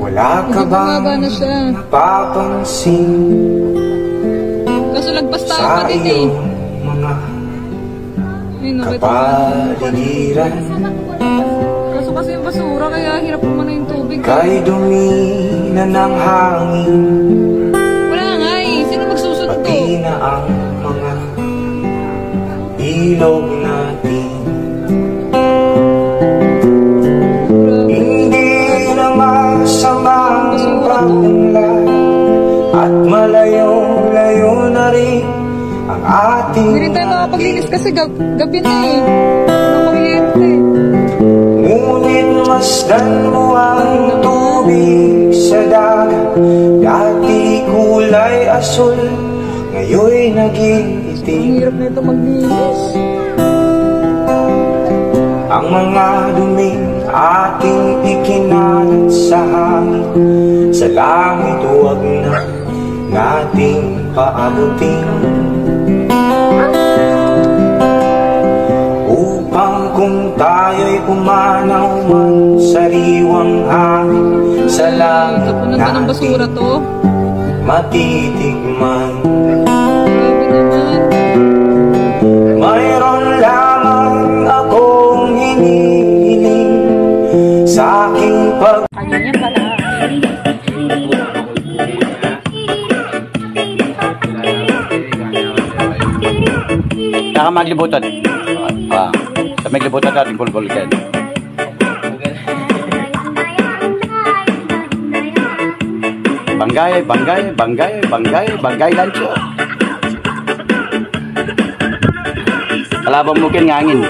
Wala ka bang napapansin? Kaso lagpas tayo sa pa din eh. Mga kapaligiran. Kaso yung basura, kaya hirap naman na yung tubig. Kay dumi na ng hangin. Wala nga eh. Sino magsusunod to? Pati na ang mga ilog natin. Hindi na masamang pag-unlad at malayo-layo na rin ang ating. Hindi rin tayo makapaglinis kasi gabi na eh. Makapaglinis eh. Ngunit masdan mo ang tubig sa dagat. Dati kulay asul, ngayon'y naging itim. Ang hirap na ito maglinis. Ang mga duming ating ikinalat sa hangin, sa langit huwag na nating paabutin. Upang kung tayo'y pumanaw man sariwang hangin, sa langit ng basura to. Matitikman. Grabe naman. Mayroon lamang akong hinihiling sa aking pag... Kanya niya pala. Saka maglibutan. Sa maglibutan natin kulbulkan. Banggay, banggay, banggay, banggay, banggay lancho. Kalabang mungkin ngangin.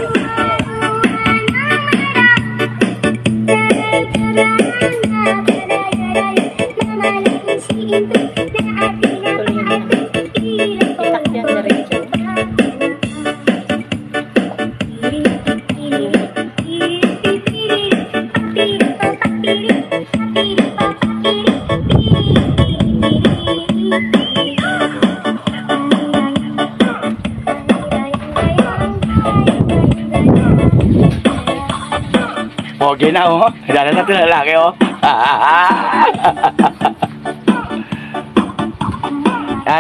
Okay na oh. Dala na ito lalaki oh.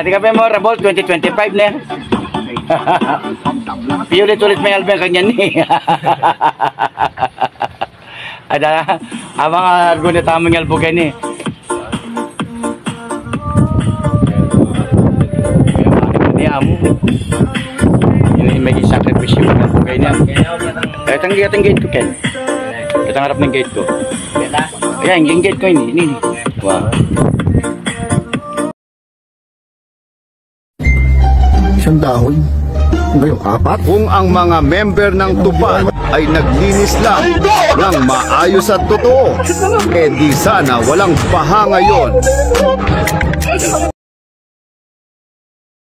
Tingnan pa mo, Revolt 2025 na yan. Ulit-ulit may album kanyan ni. Ada abang argo na tamang album kani. Ini amo. Ini may sacrifice mo na kanya. Tanggi gate ko ken. Kita ngarap ng gate ko. Ayan, yung gate ko ini. Wow. Isang dahon. Ngayon, 4. Kung ang mga member ng Tupad ay naglinis lang ng maayos at totoo, eh di sana walang baha ngayon.